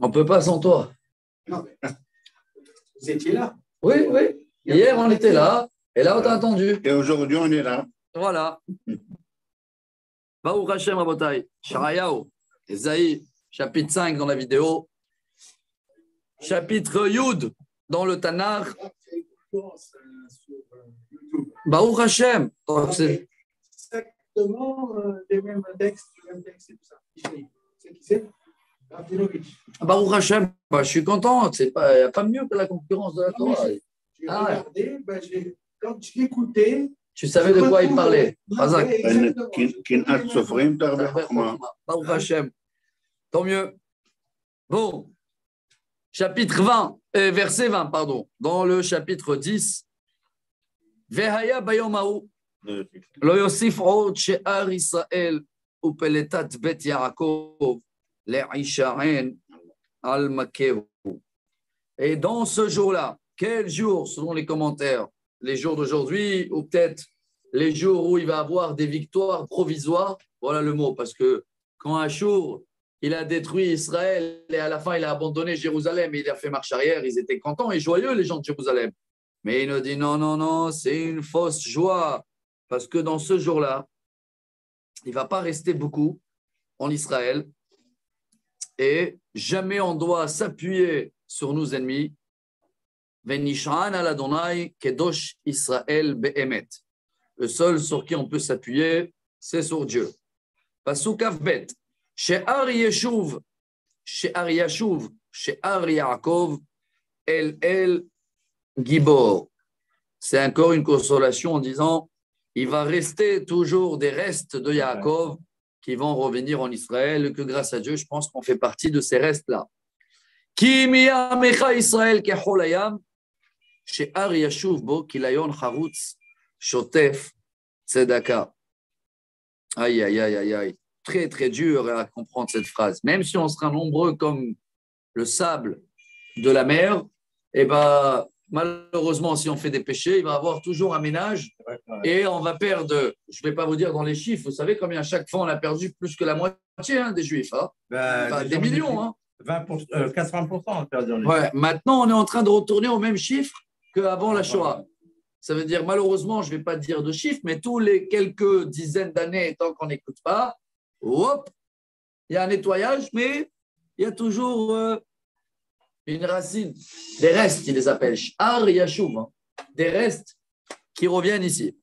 On ne peut pas sans toi. Non, mais vous étiez là. Oui, oui. Hier, on était là. Et là, on t'a entendu. Et aujourd'hui, on est là. Voilà. Baruch Hashem Rabotai. Sharayahu. Esaïe, chapitre 5 dans la vidéo. Chapitre Yud dans le Tanakh. Baruch Hashem. Exactement les mêmes textes, et tout ça. C'est qui c'est? Baruch Hashem. Bah, je suis content. Il n'y a pas mieux que la concurrence de la Torah. J'ai regardé, quand je l'écoutais. Tu savais de quoi il parlait. Baruch Hashem. Tant mieux. Bon. Chapitre 20, verset 20, pardon. Dans le chapitre 10. Vehaya bayomahu. Lo yosif od she'ar Israël upeletat bet Yaakov le'isharen al makehu. Et dans ce jour-là, quel jour, selon les commentaires, les jours d'aujourd'hui ou peut-être les jours où il va avoir des victoires provisoires, voilà le mot, parce que quand Achour, il a détruit Israël et à la fin il a abandonné Jérusalem et il a fait marche arrière, ils étaient contents et joyeux les gens de Jérusalem. Mais il nous dit non, non, non, c'est une fausse joie, parce que dans ce jour-là, il ne va pas rester beaucoup en Israël et jamais on doit s'appuyer sur nos ennemis. Venishan al Adonai kedosh Israël be'emet. Le seul sur qui on peut s'appuyer, c'est sur Dieu. Pasuk Avbet. She'ar Yeshuv, She'ar Yashuv, She'ar Yaakov, El Gibor. C'est encore une consolation en disant il va rester toujours des restes de Yaakov qui vont revenir en Israël, que grâce à Dieu, je pense qu'on fait partie de ces restes-là. Ki miyamecha Israël keholayam, She'ar Yashuv bo kilayon charutz, shotef tzedaka. Aïe, aïe, aïe, aïe, aïe. Très, très dur à comprendre cette phrase. Même si on sera nombreux comme le sable de la mer, eh ben, malheureusement, si on fait des péchés, il va y avoir toujours un ménage et on va perdre, je ne vais pas vous dire dans les chiffres, vous savez combien chaque fois on a perdu plus que la moitié des Juifs, hein, des millions. Hein. 80% on a perdu. Ouais, maintenant, on est en train de retourner au même chiffre qu'avant la Shoah. Ça veut dire, malheureusement, je ne vais pas dire de chiffres, mais tous les quelques dizaines d'années, tant qu'on n'écoute pas, hop, il y a un nettoyage, mais il y a toujours une racine, des restes, ils les appellent, Sh'ar Yashuv, hein, des restes qui reviennent ici.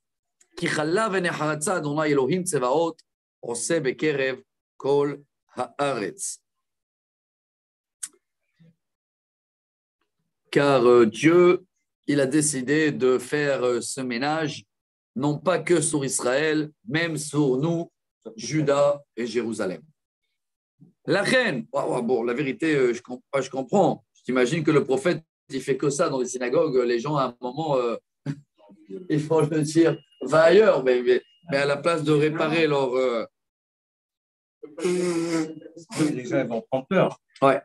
Ki challa v'necharatza Adonai Elohim tzevaot, oseh bekerev kol haaretz. Car Dieu, il a décidé de faire ce ménage, non pas que sur Israël, même sur nous, Juda et Jérusalem. La reine, bon, la vérité, je comprends. Je t'imagine que le prophète, il fait que ça dans les synagogues. Les gens, à un moment, il faut le dire, va ailleurs, mais à la place de réparer leur. Les gens vont prendre peur. Ouais.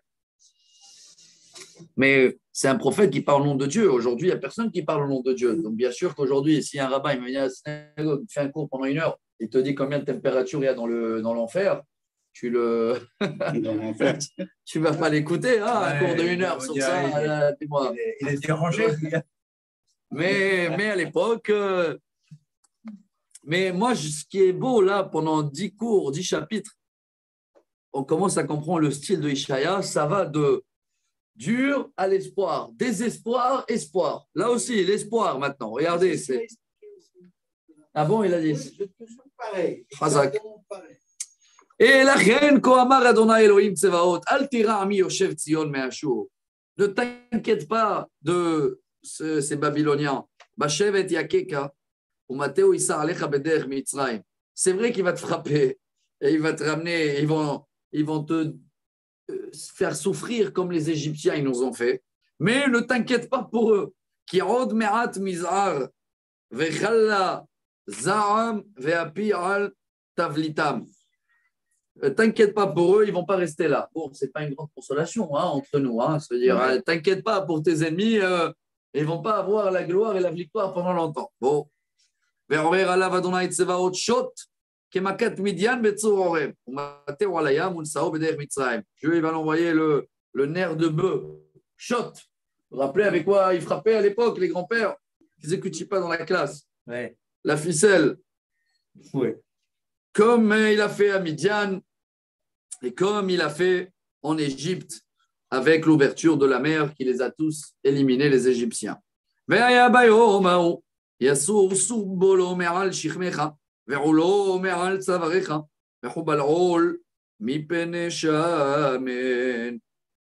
Mais c'est un prophète qui parle au nom de Dieu. Aujourd'hui, il n'y a personne qui parle au nom de Dieu. Donc, bien sûr qu'aujourd'hui, si un rabbin il vient à la synagogue, il fait un cours pendant 1 heure, il te dit combien de température il y a dans l'enfer, tu ne vas pas l'écouter, hein, un cours de 1 heure sur ça. Dis-moi. Il est dérangé. Mais à l'époque, mais moi, ce qui est beau là, pendant 10 cours, 10 chapitres, on commence à comprendre le style de Ishaïa, ça va de dur à l'espoir, désespoir, espoir. Là aussi, l'espoir maintenant. Regardez, c'est. Ah bon, il a dit. Chazak. Et la reine, Kohamar Adonai Elohim Tsevaot, Al tira ami Yoshev Tzion me'ashur. Ne t'inquiète pas de ces Babyloniens. Bashevet Yakeka, ou Mateo Issa Alecha Beder Mitzrayim. C'est vrai qu'il va te frapper et il va te ramener, ils vont te faire souffrir comme les Égyptiens ils nous ont fait. Mais ne t'inquiète pas pour eux. Ki od me'at miz'ar vechalla za'am ve'api al tavlitam. T'inquiète pas pour eux, ils ne vont pas rester là. Bon, ce n'est pas une grande consolation hein, entre nous. Hein. C'est-à-dire, t'inquiète pas pour tes ennemis, ils ne vont pas avoir la gloire et la victoire pendant longtemps. Bon. Dieu il va l'envoyer le le nerf de bœuf, shot. Vous vous rappelez avec quoi ils frappaient à l'époque, les grands-pères? Ils n'écoutaient pas dans la classe. Ouais. La ficelle. Oui. Comme il a fait à Midian et comme il a fait en Égypte avec l'ouverture de la mer qui les a tous éliminés, les Égyptiens.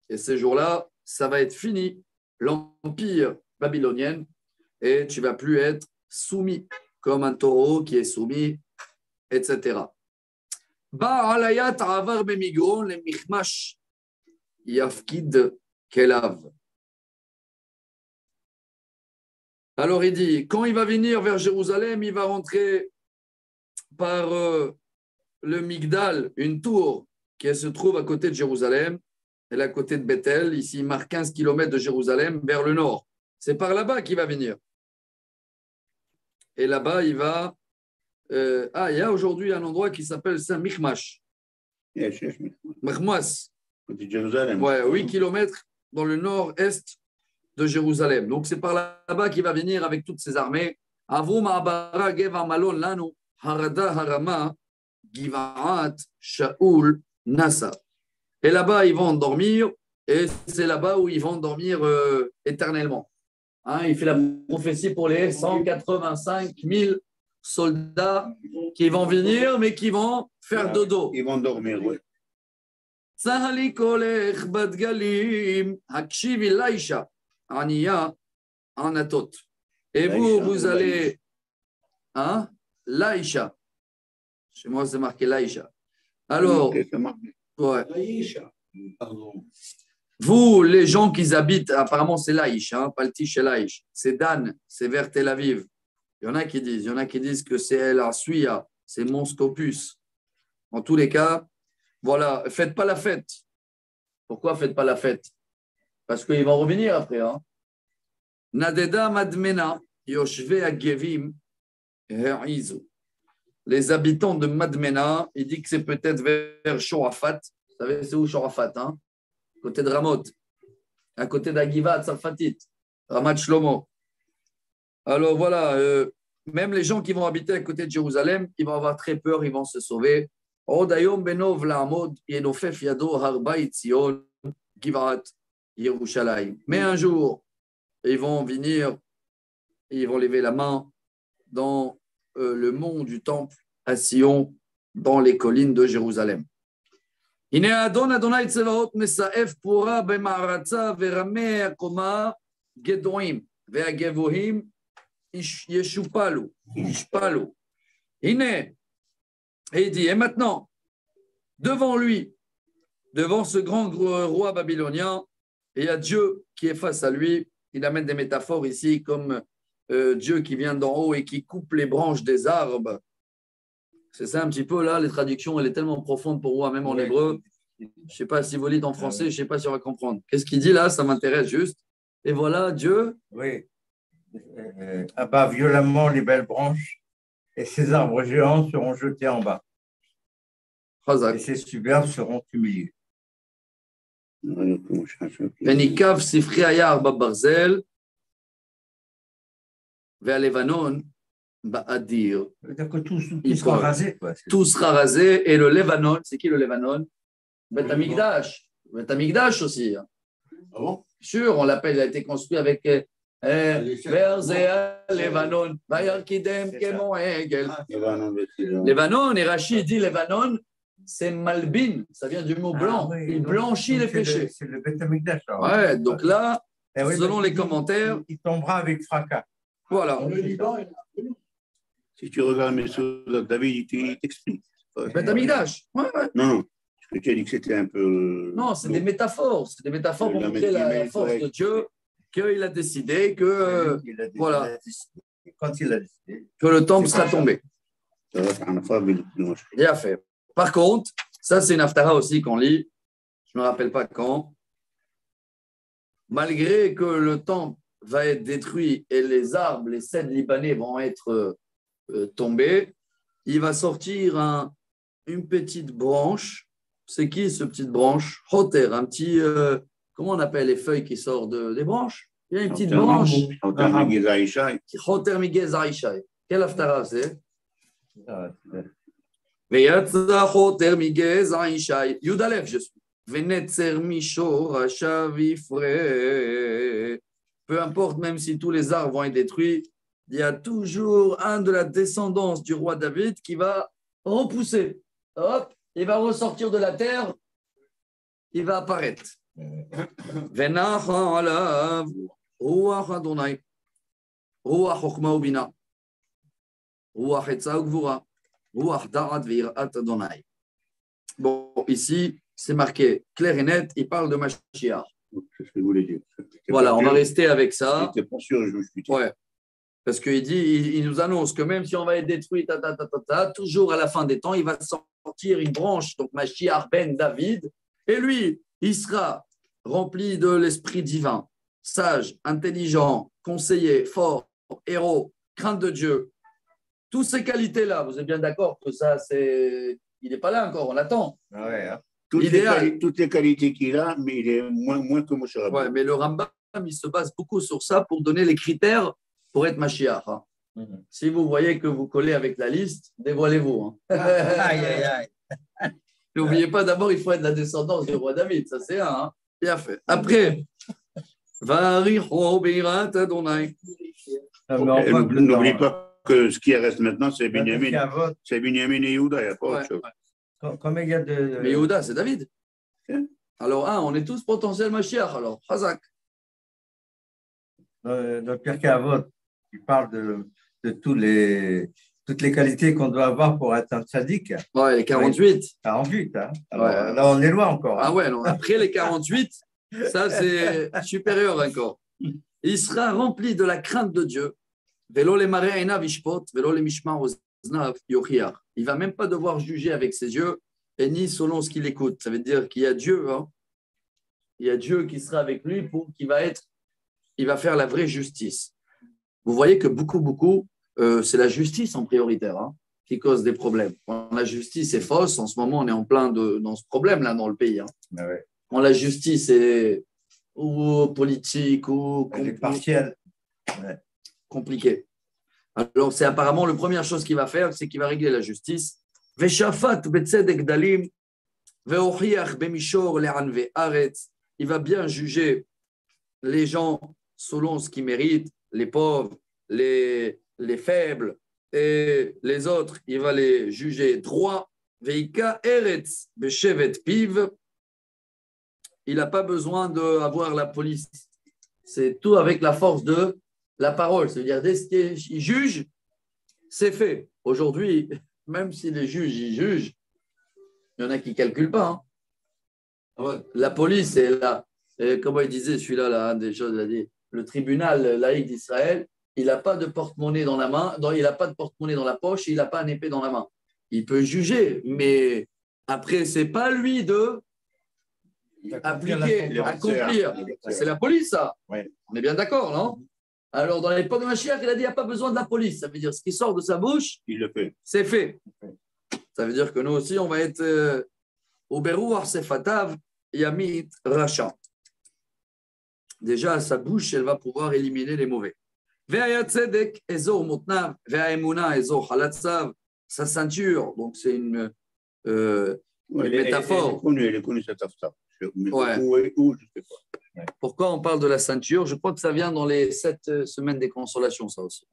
Et ces jours-là, ça va être fini, l'empire babylonien, et tu ne vas plus être soumis comme un taureau qui est soumis, etc. Ba'alayat avar bemigron le michmash yafkid kelav. Alors il dit, quand il va venir vers Jérusalem, il va rentrer par le Migdal, une tour qui se trouve à côté de Jérusalem. Elle est à côté de Bethel. Ici, il marque 15 km de Jérusalem vers le nord. C'est par là-bas qu'il va venir. Et là-bas, il va... il y a aujourd'hui un endroit qui s'appelle Saint-Michmash. Michmas. Jérusalem. Ouais, 8 km dans le nord-est de Jérusalem. Donc, c'est par là-bas qu'il va venir avec toutes ses armées. Avum Abara Geva Malon Lanu Harada Harama Givaat Shaul Nasa. Et là-bas, ils vont dormir, et c'est là-bas où ils vont dormir éternellement. Hein, il fait la prophétie pour les 185 000 soldats qui vont venir, mais qui vont faire dodo. Ils vont dormir, oui. Tsahali kolech badgalim hakshiv laisha aniya anatot. Et vous, vous allez... Hein? Laisha. Chez moi, c'est marqué Laisha. Alors... Ouais. Vous, les gens qui habitent, apparemment c'est Laïch, hein, pas le Tiche et Laïch, c'est Dan, c'est vers Tel Aviv. Il y en a qui disent que c'est El Asuya, c'est Mont Scopus. En tous les cas, voilà, faites pas la fête. Pourquoi faites pas la fête? Parce qu'ils vont revenir après. Hein. Nadeda Madmena, Yoshve Agevim, Herizu. Les habitants de Madmena, il dit que c'est peut-être vers Shorafat. Vous savez, c'est où Shorafat, hein? Côté de Ramoth, à côté d'Agivat, Sarfatit, Ramat Shlomo. Alors voilà, même les gens qui vont habiter à côté de Jérusalem, ils vont avoir très peur, ils vont se sauver. Odayom benov la'amod yenofef yado harbait Zion Givat Yerushalayim. Mais un jour, ils vont venir, ils vont lever la main dans le mont du temple à Sion, dans les collines de Jérusalem. הנה האדון אדוני צבאות מסעף פורה במערצה ורמי הקומה גדועים והגבוהים ישופלו. הנה, et il dit, et maintenant, devant lui, devant ce grand roi babylonien, il y a Dieu qui est face à lui. Il amène des métaphores ici comme Dieu qui vient d'en haut et qui coupe les branches des arbres. C'est ça un petit peu là, les traductions, elle est tellement profonde pour moi, même en hébreu. Je ne sais pas si vous lisez en français, je ne sais pas si on va comprendre. Qu'est-ce qu'il dit là? Ça m'intéresse juste. Et voilà, Dieu. Oui. Abat violemment les belles branches et ces arbres géants seront jetés en bas. Et ces superbes seront humiliés. Penikav sifri ayar babarzel vers Levanon. C'est-à-dire que tout sera rasé. Quoi. Tout sera rasé. Et le Levanon, c'est qui le Levanon? Beth Amikdash. Beth Amikdash aussi. Ah bon? Sûr, on l'appelle, il a été construit avec Verzea Levanon. Vayarkidem Kemon Hegel. Levanon, et Rachid dit Levanon, c'est Malbin, ça vient du mot blanc. Oui, il blanchit les péchés. C'est le Beth Amikdash. Ouais, donc là, selon les commentaires. Il tombera avec fracas. Voilà. Si tu regardes mes sources, David, il t'explique. Beth Amikdash. Ouais. Non. Parce que tu as dit que c'était un peu. Non, c'est des métaphores. C'est des métaphores pour montrer la force de Dieu, qu'il a décidé que. Voilà. Quand il a décidé. Que le temple sera tombé. Bien fait. Par contre, ça, c'est une haftara aussi qu'on lit. Je ne me rappelle pas quand. Malgré que le temple va être détruit et les arbres, les cèdres libanais vont être tombés, il va sortir une petite branche. C'est qui ce petite branche? Hoter, un petit comment on appelle les feuilles qui sortent des branches? Il y a une petite branche. Choter migez aishai. Quelle haftara c'est? Veyatza choter migez aishai. Yudalef, je suis. Venetzer mishor shavifre. Peu importe, même si tous les arbres vont être détruits, il y a toujours un de la descendance du roi David qui va repousser. Hop, il va ressortir de la terre, il va apparaître. Venacha alav ruach Adonai, ruach chokma ubina, ruach etza ugvura, ruach da'at ve'irat Adonai. Bon, ici, c'est marqué clair et net, il parle de Mashiach. C'est ce que je voulais dire. Voilà, on va rester avec ça. J'étais pas sûr, je me suis dit. Ouais. Parce qu'il dit, il nous annonce que même si on va être détruit, toujours à la fin des temps, il va sortir une branche, donc Mashiach ben David, et lui, il sera rempli de l'esprit divin, sage, intelligent, conseiller, fort, héros, crainte de Dieu. Toutes ces qualités-là, vous êtes bien d'accord que ça, c'est. Il n'est pas là encore, on l'attend. Ah ouais, hein. Toutes les qualités qu'il a, mais il est moins que Moshe Rabbeinu. Ouais, mais le Rambam, il se base beaucoup sur ça pour donner les critères pour être Mashiach. Hein. Si vous voyez que vous collez avec la liste, dévoilez-vous. Hein. Aïe, aïe, aïe. N'oubliez pas, d'abord, il faut être la descendance du roi David. Ça, c'est un. Hein. Bien fait. Après, n'oublie pas que ce qui reste maintenant, c'est Binyamin. C'est Binyamin et Yehuda, il n'y a pas autre chose. Combien il y a de. Mais Yehuda, c'est David. Okay. Alors, on est tous potentiels Mashiach. Alors, Chazak. Dans Pirkei Avot, il parle de toutes les qualités qu'on doit avoir pour être un tzaddik. Ouais, les 48. 48, hein. Alors, ouais. Là, on est loin encore. Hein. Ah ouais, non, après les 48, ça, c'est supérieur encore. Il sera rempli de la crainte de Dieu. Il ne va même pas devoir juger avec ses yeux et ni selon ce qu'il écoute. Ça veut dire qu'il y a Dieu. Hein. Il y a Dieu qui sera avec lui pour qu'il va faire la vraie justice. Vous voyez que beaucoup, c'est la justice en prioritaire hein, qui cause des problèmes. Quand la justice est fausse, en ce moment, on est en plein dans ce problème-là dans le pays. Hein. Ah ouais. Quand la justice est ou politique ou partielle. Ouais. Compliqué. Alors, c'est apparemment la première chose qu'il va faire, c'est qu'il va régler la justice. Il va bien juger les gens selon ce qu'ils méritent, les pauvres, les faibles et les autres, il va les juger droit. Il n'a pas besoin d'avoir la police. C'est tout avec la force de la parole. C'est-à-dire, dès qu'ils jugent, c'est fait. Aujourd'hui, même si les juges, ils jugent, il y en a qui ne calculent pas. Hein. La police, est là. Et comment il disait celui-là, là, des choses, il a dit, le tribunal laïque d'Israël, il n'a pas de porte-monnaie dans la main, il n'a pas de porte-monnaie dans la poche, il n'a pas un épée dans la main. Il peut juger, mais après, ce n'est pas lui de appliquer, accomplir. C'est la police, ça. Ouais. On est bien d'accord, non? Alors, dans l'époque de Mashiach, il a dit, il n'y a pas besoin de la police. Ça veut dire, ce qui sort de sa bouche, il le fait. C'est fait. Ça veut dire que nous aussi, on va être au Berouar Sefatav Yamit Racha. Déjà, sa bouche, elle va pouvoir éliminer les mauvais. Sa ceinture, donc c'est une métaphore. Elle est connue cette affaire. Ouais. Où, je ne sais pas. Pourquoi on parle de la ceinture? Je crois que ça vient dans les 7 semaines des consolations, ça aussi.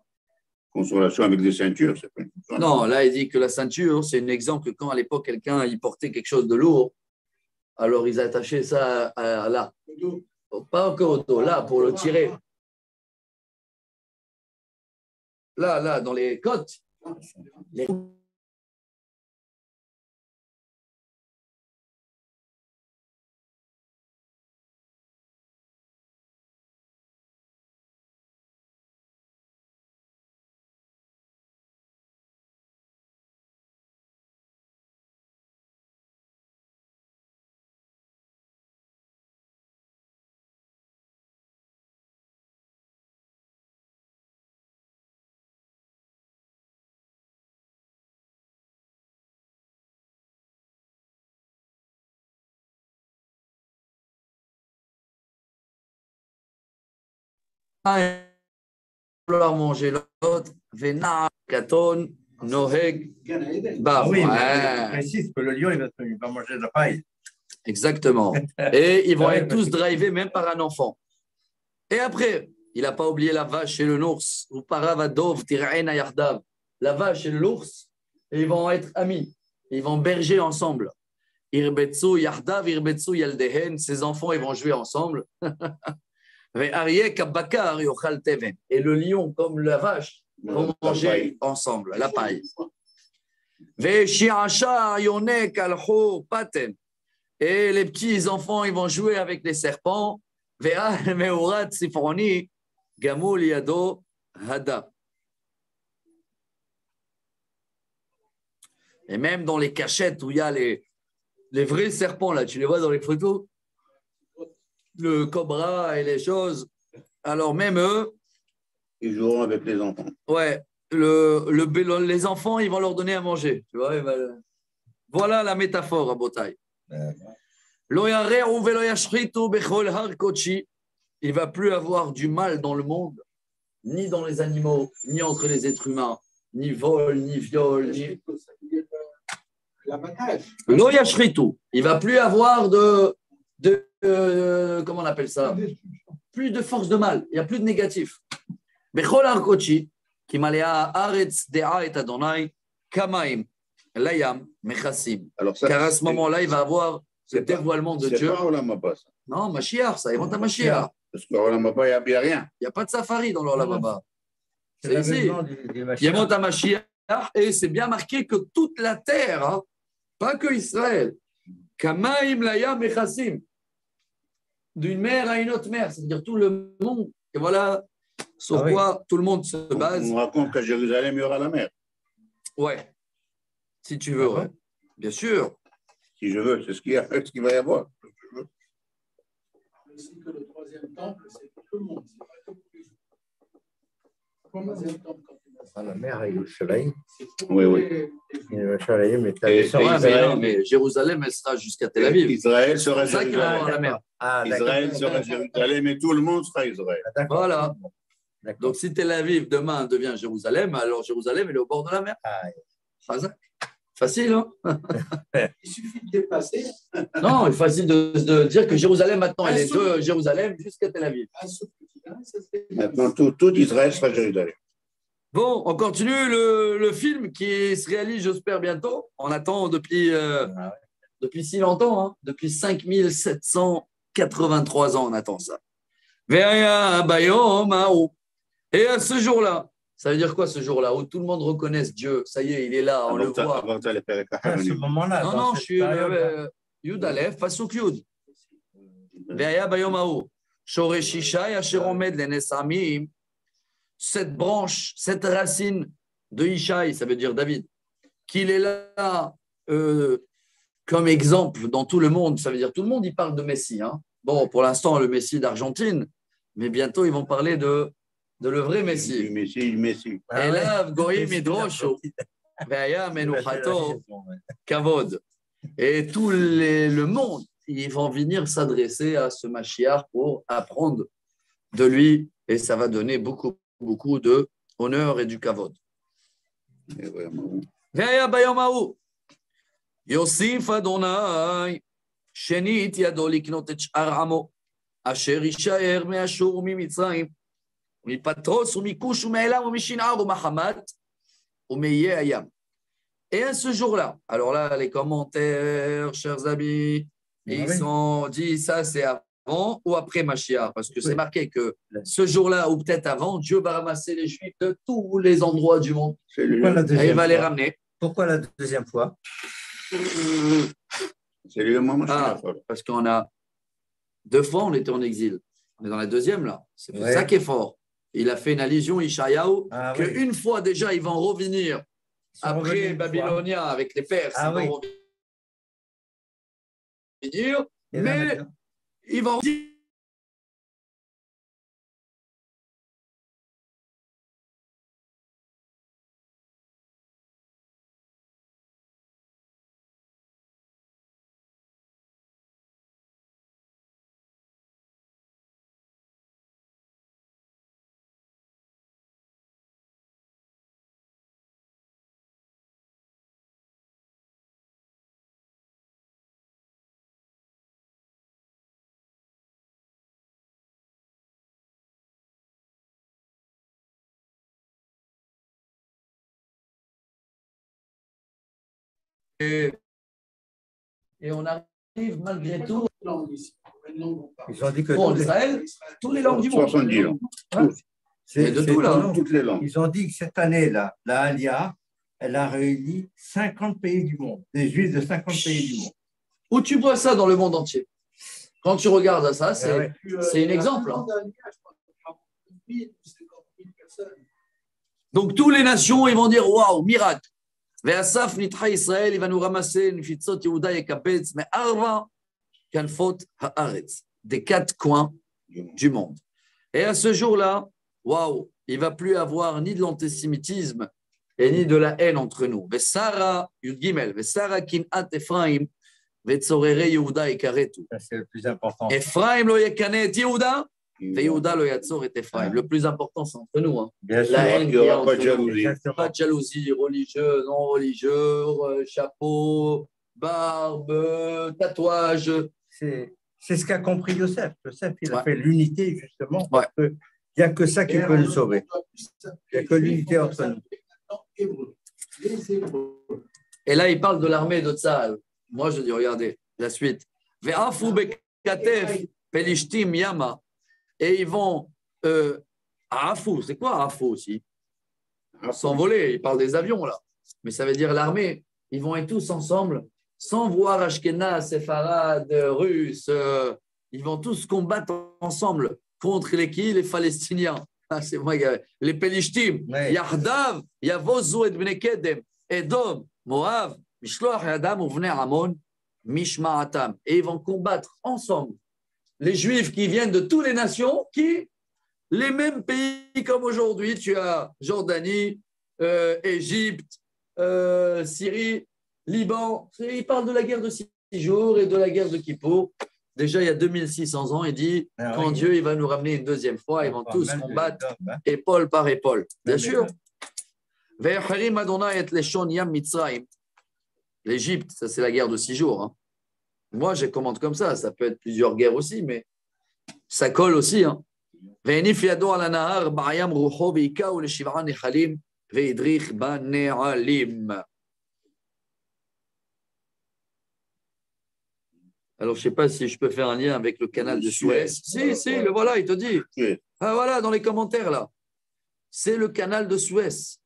Consolation avec des ceintures, c'est pas une chose. Non, là, il dit que la ceinture, c'est un exemple que quand à l'époque, quelqu'un il portait quelque chose de lourd, alors ils attachaient ça à là. Pas encore au dos, là, pour le tirer. Là, dans les côtes. un vouloir manger l'autre, Vena, Katon, Noheg, Bah, oui, ouais. mais je précise que le lion, il va manger de la paille. Exactement. Et ils vont Ouais, être tous drivés, même par un enfant. Et après, il n'a pas oublié la vache et le l'ours. Ou paravadov, tiraena yardav. La vache et l'ours, et ils vont être amis. Ils vont berger ensemble. Irbetsu yardav, irbetsu yaldehen. Ces enfants, ils vont jouer ensemble. Et le lion, comme la vache, vont manger ensemble, la paille. Et les petits enfants, ils vont jouer avec les serpents. Et même dans les cachettes où il y a les vrais serpents, là, tu les vois dans les photos, le cobra et les choses. Alors même eux, ils joueront avec les enfants. Ouais, les enfants, ils vont leur donner à manger. Tu vois, voilà la métaphore à Botaï. Il ne va plus avoir du mal dans le monde, ni dans les animaux, ni entre les êtres humains, ni vol, ni viol, ni. Il ne va plus avoir comment on appelle ça? Plus de force de mal, il n'y a plus de négatif. Bechol Arkochi, qui malea Aretz Dea et Adonai, Kamaim, Layam, Mechasim. Car à ce moment-là, il va avoir le dévoilement de Dieu. C'est pas Olam Haba, ça. Non, Mashiach, ça invente un Mashiach. Parce que Olam Haba, il n'y a rien. Il n'y a pas de safari dans l'Olam Haba. C'est ici. Il invente un Mashiach et c'est bien marqué que toute la terre, hein, pas que Israël, Kamaim, Layam, Mechasim. D'une mer à une autre mer, c'est-à-dire tout le monde. Et voilà sur quoi tout le monde se base. On raconte qu'à Jérusalem, il y aura la mer. Ouais, si tu veux, ouais. Bien sûr. Si je veux, c'est ce qu'il va y avoir. Aussi que le troisième temple, c'est pour tout le monde, c'est pas que pour les juifs. Le troisième temple, quand la mer avec le soleil. Oui, oui. Et le soleil, mais mais Jérusalem, elle sera jusqu'à Tel Aviv. Israël sera Jérusalem. La mer. Israël sera Jérusalem et tout le monde sera Israël. Voilà. Donc, si Tel Aviv demain devient Jérusalem, alors Jérusalem elle est au bord de la mer. Facile, hein? Il suffit de dépasser. Non, c'est facile de dire que Jérusalem, maintenant, elle est de Jérusalem jusqu'à Tel Aviv. Maintenant, tout Israël sera Jérusalem. Bon, on continue le film qui se réalise, j'espère, bientôt. On attend depuis si longtemps, hein? Depuis 5783 ans, on attend ça. Et à ce jour-là, ça veut dire quoi ce jour-là où tout le monde reconnaisse Dieu? Ça y est, il est là, on le voit. À ce moment-là. Non, je suis Yud Aleph, Pasuk Yud. Ve'aya bayom ha'u, shoresh Ishay asher omed lenesamim. Cette branche, cette racine de Ishaï, ça veut dire David, qu'il est là comme exemple dans tout le monde. Ça veut dire tout le monde, il parle de Messie. Hein. Bon, pour l'instant, le Messie d'Argentine, mais bientôt, ils vont parler de le vrai Messie. Le Messie. Et là, Goïm Midrosho, Ve'aya menuchato kavod. Et tout le monde, ils vont venir s'adresser à ce Mashiach pour apprendre de lui, et ça va donner beaucoup de honneur et du kavod. Ve'aya bayom ha'u, Yosif Adonai, Shenit yado liknot et sh'ar amo, asher yishaer me'ashur u'mitzrayim, u'mipatros u'mikush u'me'elam u'mishin'ar u'mahamat u'meyeh hayam. Et à ce jour-là, alors là, les commentaires, chers amis, ils sont dit ça c'est avant ou après Mashiach, parce que c'est marqué que ce jour-là ou peut-être avant, Dieu va ramasser les Juifs de tous les endroits du monde et il va les ramener. Pourquoi la deuxième fois? C'est le moment parce qu'on a 2 fois on était en exil. On est dans la deuxième là. C'est ça qui est fort. Il a fait une allusion Ishayahu qu'une fois déjà ils vont revenir après Babylonia avec les Perses. Ils vont revenir, mais ils vont Et on arrive malgré tout. Ils ont dit que Bon, Israël, toutes les langues du monde. 70 langues. C'est de tout, là. Toutes les langues. Ils ont dit que cette année-là, la Aliyah, elle a réuni 50 pays du monde, des Juifs de 50 pays du monde. Où tu vois ça dans le monde entier? Quand tu regardes ça, c'est un exemple. Hein. Donc, toutes les nations, ils vont dire waouh, miracle. Ve'asaf nitcha Israël, il va nous ramasser Nifitzot Yehuda et Kapetz, mais Arva Kanfot Haaretz, des 4 coins du monde. Et à ce jour-là, waouh, il ne va plus avoir ni de l'antisémitisme et ni de la haine entre nous. Ve'sara Yud Gimel, Ve'sara Kinat Ephraim, Ve'tzorere Yehuda et Karetu. C'est le plus important. Ephraim lo yekane et Yehuda, Yehuda lo yatzor et Ephraim. Le plus important, c'est entre nous. Hein. Bien sûr. La haine, Il n'y aura pas de jalousie. pas de jalousie, religieux, non religieux, chapeau, barbe, tatouage. C'est ce qu'a compris Yosef. Yosef, il a fait l'unité, justement. Ouais. Il n'y a que ça qui peut nous sauver. Il n'y a que l'unité entre nous. Et là, il parle de l'armée de Tzahal. Moi, je dis, regardez, la suite. Ve'afu bekatef pelishtim yama. Et ils vont à Afou. C'est quoi Afou aussi? S'envoler. Il parle des avions, là. Mais ça veut dire l'armée. Ils vont être tous ensemble, sans voir Ashkenaz, Séfarad, Russes. Ils vont tous combattre ensemble contre les Palestiniens. Ah, c'est moi, les Pelishtim. Yahdav, Yavozu et Bnei Kedem, Edom, Moav, Mishloach Adam ou Vnei Amon, Mishma'atam. Et ils vont combattre ensemble les Juifs qui viennent de toutes les nations, les mêmes pays comme aujourd'hui. Tu as Jordanie, Égypte, Syrie, Liban. Ils parlent de la guerre de 6 jours et de la guerre de Kippour. Déjà, il y a 2600 ans, il dit quand Dieu il va nous ramener une deuxième fois, ils vont tous combattre épaule par épaule. Bien sûr. L'Égypte, ça c'est la guerre de 6 jours. Hein. Moi, je commande comme ça. Ça peut être plusieurs guerres aussi, mais ça colle aussi. Hein. Alors, je ne sais pas si je peux faire un lien avec le canal de Suez. Si, le voilà, il te dit. Ah, voilà, dans les commentaires, là. C'est le canal de Suez.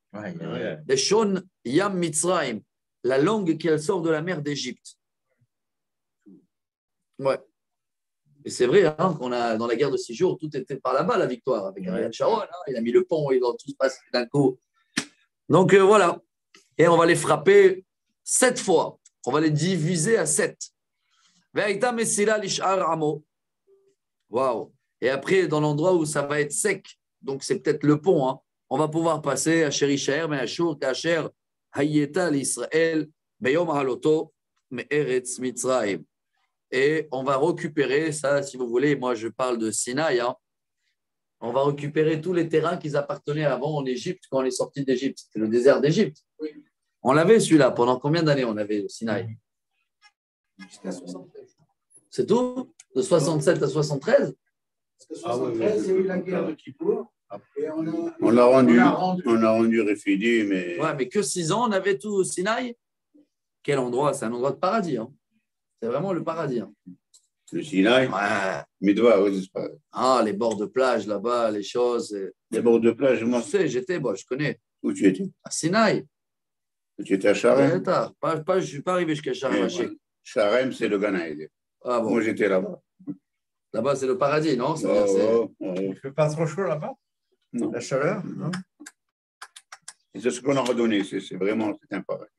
Les Shon Yam Mitzrayim, la langue qui sort de la mer d'Égypte. Ouais. Et c'est vrai, hein, qu'on a, dans la guerre de 6 jours, tout était par là-bas, la victoire. Avec Ariel Sharon, hein, il a mis le pont, ils vont tous passer d'un coup. Donc, voilà. Et on va les frapper 7 fois. On va les diviser à 7. Waouh. Et après, dans l'endroit où ça va être sec, donc c'est peut-être le pont, hein, on va pouvoir passer à Sherishaer, mais à Shur, Kacher, Hayeta, l'Israël, Beyom Haloto, Me'eretz Mitzrayim. Et on va récupérer ça, si vous voulez. Moi, je parle de Sinaï. Hein. On va récupérer tous les terrains qui appartenaient avant en Égypte quand on est sorti d'Égypte. C'était le désert d'Égypte. Oui. On l'avait celui-là. Pendant combien d'années on avait le Sinaï? Jusqu'à 73. C'est tout? De 67 à 73? Parce que 73, il y a eu la guerre de Kippour. Et on a rendu réfugié, mais... Ouais, mais que 6 ans, on avait tout au Sinaï. Quel endroit? C'est un endroit de paradis. Hein. C'est vraiment le paradis. Hein. Le Sinaï? Ouais. Midwa, oui, c'est pas... Ah, les bords de plage là-bas, les choses. Les bords de plage, moi. Je sais, j'étais, je connais. Où tu étais? À Sinaï. Tu étais à Charem? Je ne suis pas arrivé jusqu'à Charem. Charem, c'est le Ghana. Ah, bon. Moi, j'étais là-bas. Là-bas, c'est le paradis, non? Il ne fait pas trop chaud là-bas? Non. La chaleur? Non. C'est ce qu'on a redonné. C'est vraiment un paradis.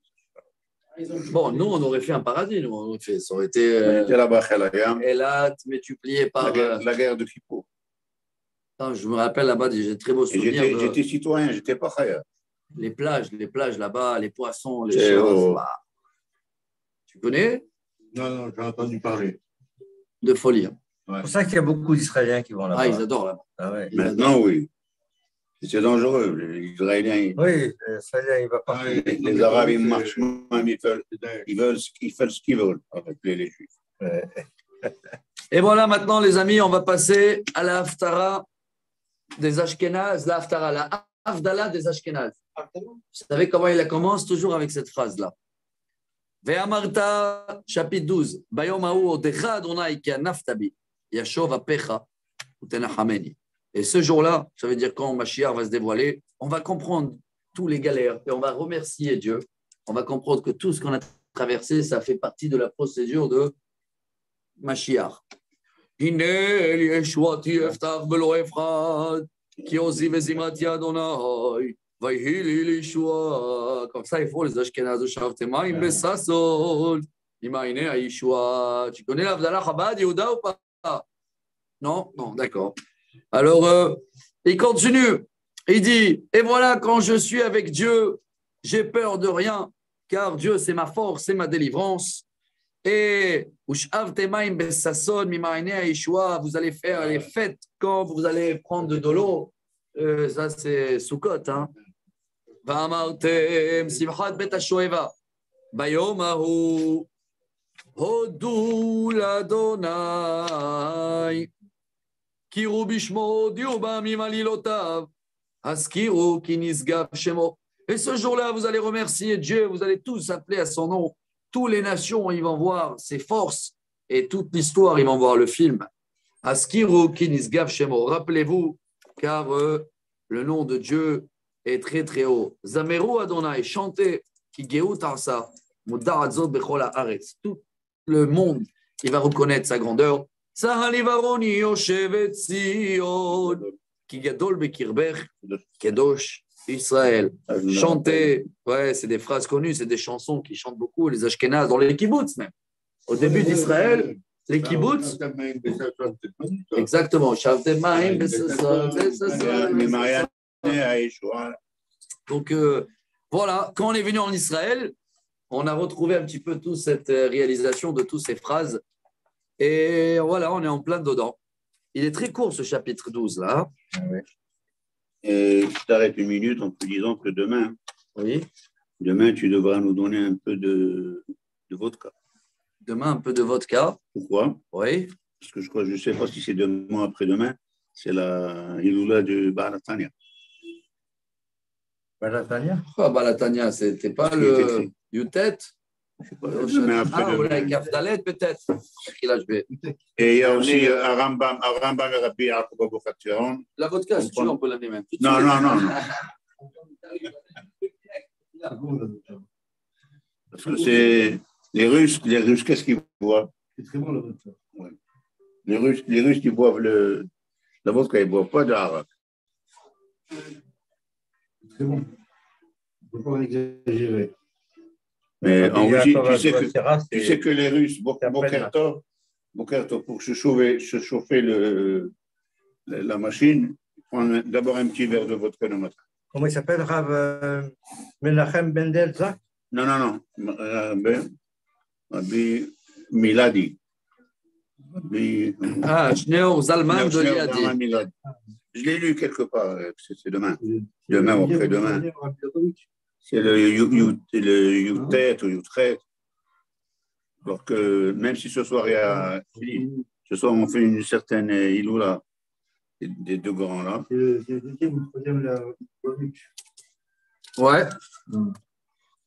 Bon, nous, on aurait fait un paradis. Nous, on aurait fait, ça aurait été. J'étais là-bas, Elat, multiplié par. La guerre de Kippour. Je me rappelle là-bas, j'ai très beaux souvenirs. J'étais citoyen, j'étais pas khaya. Les plages là-bas, les poissons, les choses. Tu connais? Non, j'ai entendu parler. De folie. Hein. Ouais. C'est pour ça qu'il y a beaucoup d'Israéliens qui vont là-bas. Ah, ils adorent là-bas. Ah, ouais. Maintenant, oui. C'est dangereux. Les Israéliens. Oui, les Israéliens, ils ne vont pas. Les Arabes, ils marchent même, ils veulent ce qu'ils veulent avec les Juifs. Ouais. Et voilà, maintenant, les amis, on va passer à la Haftara des Ashkénazes, la Haftara, la Havdalah des Ashkénazes. Vous savez comment il commence? Toujours avec cette phrase-là. Ve'amarta, chapitre 12. Bayom ha'u odecha Adonai ki anaftabi, yashov apecha utenachameni. Et ce jour-là, ça veut dire quand Mashiach va se dévoiler, on va comprendre tous les galères et on va remercier Dieu. On va comprendre que tout ce qu'on a traversé, ça fait partie de la procédure de Mashiach. Comme ça, il faut les Ashkenazes Shavtemaim Besasol. Tu connais l'Avdallah Chabad, Yehuda ou pas? Non, d'accord. Alors, il continue. Il dit, et voilà, quand je suis avec Dieu, j'ai peur de rien, car Dieu, c'est ma force, c'est ma délivrance. Et vous allez faire les fêtes quand vous allez prendre de l'eau. Ça, c'est Sukkot. Hein? Hodu l'Adonai Kiru bishmo diuba mimalilotav Askiru kinisgav shemo. Et ce jour-là, vous allez remercier Dieu, vous allez tous appeler à son nom. Toutes les nations, ils vont voir ses forces et toute l'histoire, ils vont voir le film. Askiru kinisgav shemo. Rappelez-vous, car le nom de Dieu est très très haut. Zameru Adonai, chantez ki geut arsa mudar azot bechol haaretz. Tout le monde, il va reconnaître sa grandeur. Sahalivaroni yoshevet Zion, ki gadol bekirbech kedosh Israël. Chanter, ouais, c'est des phrases connues, c'est des chansons qui chantent beaucoup, les Ashkénazes, dans les kibbutz même. Au début d'Israël, les kibbutz. Exactement. Donc, voilà, quand on est venu en Israël, on a retrouvé un petit peu toute cette réalisation de toutes ces phrases. Et voilà, on est en plein dedans. Il est très court ce chapitre 12 là. Oui. Et je t'arrête une minute en te disant que demain, oui. Demain, tu devras nous donner un peu de vodka. Demain, un peu de vodka. Pourquoi? Oui. Parce que je ne sais pas si c'est demain ou après-demain, c'est la Hiloula de Balatania. Balatania? Quoi, Balatania? C'était pas le Yutet? Demain, Kafdalet peut-être. Et il y a aussi Arambam et Rabbi Yaakov Abu Khatzion. La vodka, si tu veux, on peut l'amener même. Non. Parce que c'est les Russes, qu'est-ce qu'ils boivent? C'est très bon la vodka. Ouais. Les Russes qui boivent la vodka, ils ne boivent pas de harak. C'est très bon. Il ne faut pas exagérer. Mais en Russie, tu sais que les Russes, Bokertov, pour se chauffer la machine, prennent d'abord un petit verre de vodka le matin. Comment il s'appelle, Rav Menachem Mendel Zak? Non. Rabbi Miladi. Shneur Zalman de Liadi. Je l'ai lu quelque part, c'est demain. Demain ou après-demain. C'est le Youtet ou Youtret. Alors que même si ce soir, ce soir on fait une certaine Iloula des deux grands là. C'est le deuxième ou le troisième la ouais.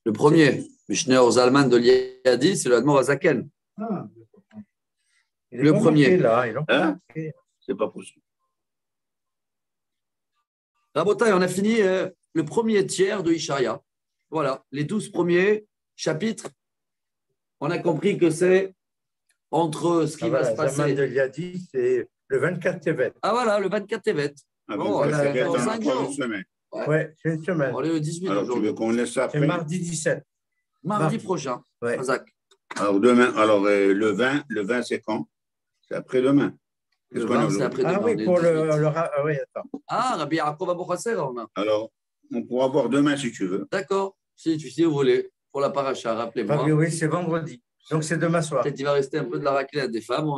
Le premier, Mishneur Zalman de Liadi, c'est le Admor Azaken. Ah, le premier. Hein? C'est pas possible. Rabotai, on a fini le premier tiers de Ishaïa. Voilà, les 12 premiers chapitres. On a compris que c'est entre ce qui va se passer. Zalman de Liadi, c'est le 24 Tevet. Ah voilà, le 24 Tevet. Bon, dans 5 jours. Une semaine. Ouais, c'est une semaine. On est le 18 alors, tu veux qu'on laisse ça après? C'est mardi 17. Mardi prochain. Ouais. Alors, demain, le 20 c'est quand? C'est après-demain. Le 20, c'est après-demain. Ah oui, pour oui, attends. Ah, Rabbi Yaakov Abu Khatzion, on a. Alors, on pourra voir demain si tu veux. D'accord. Si vous voulez. Pour la paracha, rappelez-moi. Oui, c'est vendredi. Donc, c'est demain soir. Peut-être qu'il va rester un peu de la raclette des femmes.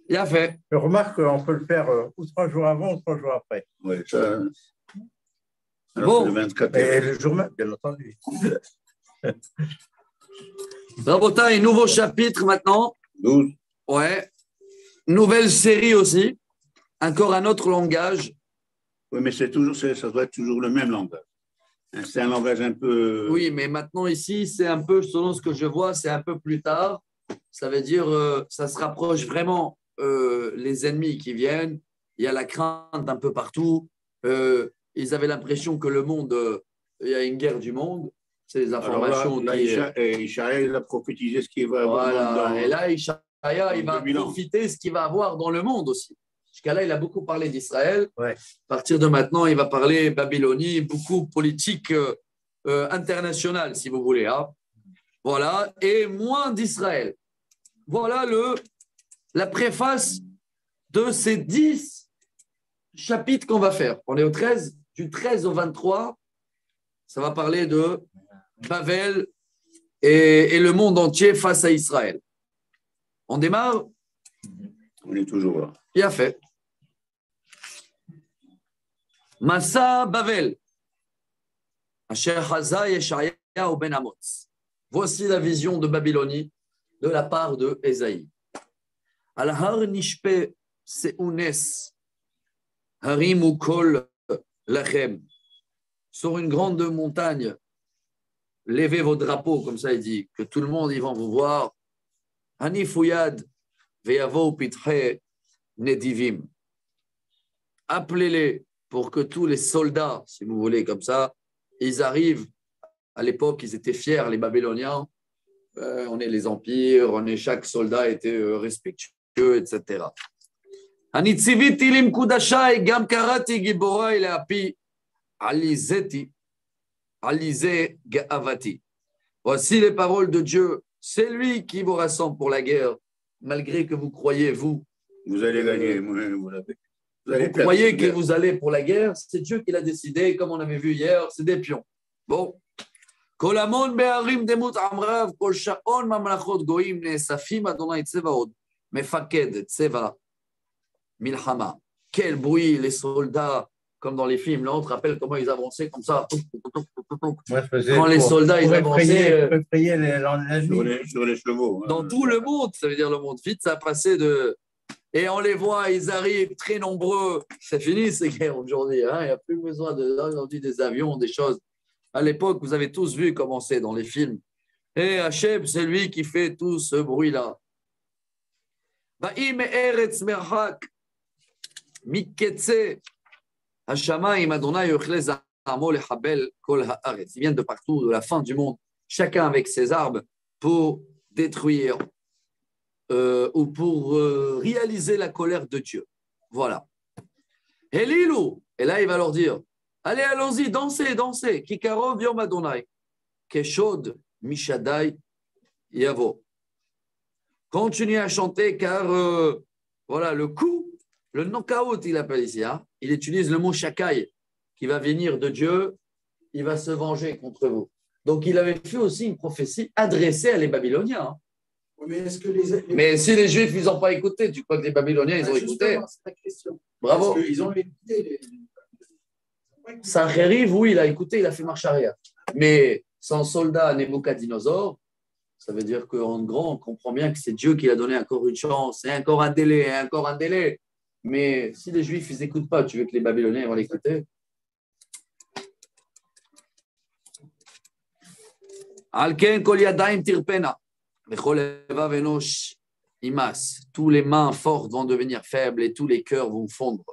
Il a fait. Je remarque qu'on peut le faire ou 3 jours avant ou 3 jours après. Oui, ça. Alors, bon. Le 24 et le jour même, bien entendu. Rabotai, nouveau chapitre maintenant. 12. Ouais. Nouvelle série aussi. Encore un autre langage. Oui, mais ça doit être toujours le même langage. C'est un langage un peu… Oui, mais maintenant ici, c'est un peu, selon ce que je vois, c'est un peu plus tard. Ça veut dire, ça se rapproche vraiment les ennemis qui viennent. Il y a la crainte un peu partout. Ils avaient l'impression que le monde, il y a une guerre du monde. C'est les informations Ishaïa, il a prophétisé ce qu'il va avoir voilà. Et là, Ishaïa, il va 2000 ans. profiter de ce qu'il va avoir dans le monde aussi. Jusqu'à là, il a beaucoup parlé d'Israël. Ouais. À partir de maintenant, il va parler Babylonie, beaucoup politique internationale, si vous voulez. Hein. Voilà. Et moins d'Israël. Voilà la préface de ces 10 chapitres qu'on va faire. On est au 13, du 13 au 23. Ça va parler de Babel et le monde entier face à Israël. On démarre? On est toujours là. Bien fait. Massa Bavel. Asher Haza Yeshayahu ben Amoz. Voici la vision de Babylonie de la part de Ésaïe. Al-Har Nishpe Seunes Harim Ukol Lachem. Sur une grande montagne, levez vos drapeaux, comme ça il dit, que tout le monde y va vous voir. Hanifuyad Veyavo Pitre Nedivim. Appelez-les pour que tous les soldats, si vous voulez, comme ça, ils arrivent. À l'époque, ils étaient fiers, les Babyloniens. On est les empires, chaque soldat était respectueux, etc. Anitziviti lim kudasha et gam karati gibora il api alizeti alize gaavati. Voici les paroles de Dieu. C'est lui qui vous rassemble pour la guerre, malgré que vous croyez, vous allez gagner. Vous croyez que vous allez pour la guerre, c'est Dieu qui l'a décidé, comme on avait vu hier, c'est des pions. Bon. Kolamon be'arim demut amrav kol sha'on mamlachot goyim ne'esafim Adonai tsevaot mefaked tseva milhama. Quel bruit les soldats, comme dans les films. Là, on te rappelle comment ils avançaient comme ça. Quand les soldats ils avançaient sur les chevaux. Dans tout le monde, ça veut dire le monde vite, ça passait de… Et on les voit, ils arrivent très nombreux. C'est fini ces guerres aujourd'hui. Hein. Il n'y a plus besoin des avions, des choses. À l'époque, vous avez tous vu comment c'est dans les films. Et Hachem, c'est lui qui fait tout ce bruit-là. Ils viennent de partout, de la fin du monde, chacun avec ses armes pour détruire ou pour réaliser la colère de Dieu. Voilà. Et là, il va leur dire, allez, allons-y, dansez, dansez. Kikarov yom Adonai. Keshod mishadai yavo. Continuez à chanter car voilà, le coup, le knockout, il appelle ici. Hein, il utilise le mot shakai qui va venir de Dieu. Il va se venger contre vous. Donc, il avait fait aussi une prophétie adressée à les Babyloniens. Hein. Mais si les Juifs, ils n'ont pas écouté, tu crois que les Babyloniens, ils ont écouté? C'est la question. Bravo. Ils ont écouté. Sancheriv, oui, il a écouté, il a fait marche arrière. Mais son soldat Nebuchadnezzar, ça veut dire qu'en grand, on comprend bien que c'est Dieu qui a donné encore une chance, et encore un délai, et encore un délai. Mais si les Juifs, ils n'écoutent pas, tu veux que les Babyloniens vont l'écouter? Alken kol yadayim tirpena. Tous les mains fortes vont devenir faibles et tous les cœurs vont fondre.